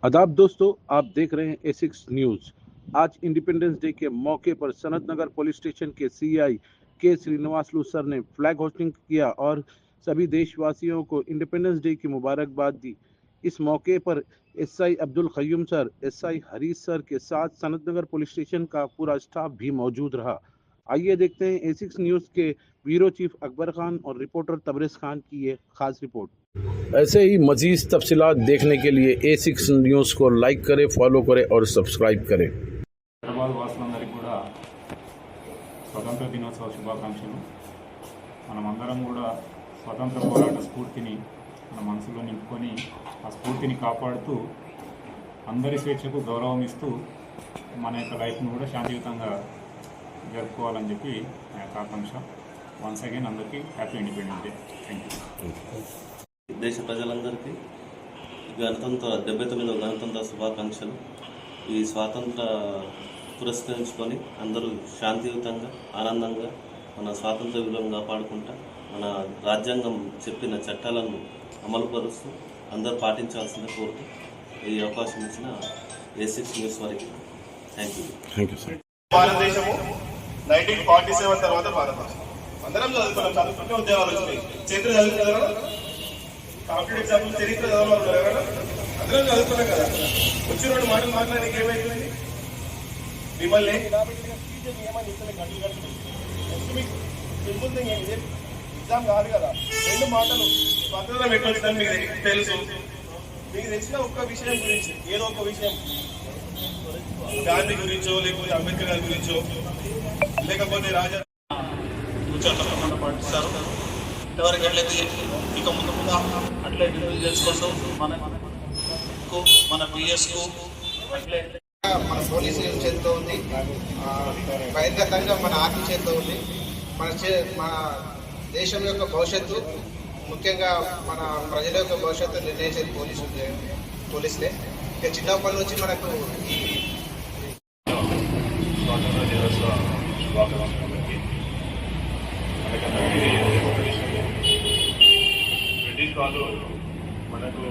आदाब दोस्तों, आप देख रहे हैं A6 न्यूज। आज इंडिपेंडेंस डे के मौके पर सनत नगर पुलिस स्टेशन के सीआई के श्रीनिवासलू सर ने फ्लैग होस्टिंग किया और सभी देशवासियों को इंडिपेंडेंस डे की मुबारकबाद दी। इस मौके पर SI Abdul Qayyum sir, SI Harish sir के साथ सनत नगर पुलिस स्टेशन का पूरा स्टाफ भी मौजूद रहा। आइए देखते हैं A6 न्यूज के ब्यूरो चीफ अकबर खान और रिपोर्टर तबरेज खान की ये खास रिपोर्ट। ऐसे ही मजीद तफसीलात देखने के लिए A6 न्यूज़ को लाइक करें, फॉलो करें और सब्सक्राइब करें। హైదరాబాద్ వాసులందరికీ కూడా స్వతంత్ర దినోత్సవ శుభాకాంక్షలు. మనమందరం కూడా స్వతంత్ర పోరాట స్ఫూర్తిని మన మనసులో నింపుకొని ఆ స్ఫూర్తిని కాపాడుతూ అందరి స్వేచ్ఛకు గౌరవం ఇస్తూ మన యొక్క లైఫ్ను కూడా శాంతియుతంగా జరుపుకోవాలని చెప్పి నా యొక్క ఆకాంక్ష. వన్స్ అగైన్ అందరికీ happy independence day. Thank you. దేశ ప్రజలందరికీ గణతంత్ర 79వ గణతంత్ర శుభాకాంక్షలు. ఈ స్వాతంత్ర పురస్కరించుకొని అందరూ శాంతియుతంగా ఆనందంగా మన స్వాతంత్ర విలువలను కాపాడుకుంటా మన రాజ్యాంగం చెప్పిన చట్టాలను అమలుపరుస్తూ అందరూ పాటించాల్సిందే కోరుతూ ఈ అవకాశం ఇచ్చిన A6 న్యూస్ వారికి థ్యాంక్ యూ సార్. భారతదేశము 1947 తర్వాత భారతదేశం అందరం చదువుకుంటే ఉద్యోగాలు వచ్చినాయి. చరిత్ర చదువుకున్నారు, కాంపిటేటివ్ ఎగ్జామ్స్ చరిత్ర చదవగలరు, అందరం చదువుకున్నాం కదా. వచ్చి రెండు మాటలు మాట్లాడడానికి ఏమైపోయింది? మిమ్మల్ని ఎగ్జామ్ కాదు కదా, రెండు మాటలు స్వాతంత్రం ఎట్లా వచ్చిందని మీకు తెలుసు. మీకు తెలిసిన ఒక్క విషయం గురించి, ఏదో ఒక విషయం, గాంధీ గురించో లేకపోతే అంబేద్కర్ గారి గురించో లేకపోతే రాజా తప్పకుండా పాటిస్తారు. ఎవరికి ఎట్లయితే ఇక ముందు ముందు అట్లయితే తెలుసుకోవచ్చు. మన పిఎస్కు మన పోలీసు చేతితో ఉంది, బహిర్గతంగా మన ఆర్మీ చేతితో ఉంది. మన దేశం యొక్క భవిష్యత్తు, ముఖ్యంగా మన ప్రజల యొక్క భవిష్యత్తు నిర్ణయించేది పోలీసులే. ఇక చిన్నప్పటి నుంచి మనకు ఈ స్వాతంత్ర దినోత్సవ శుభాకాంక్షలు. బ్రిటిష్ వాళ్ళు మనకు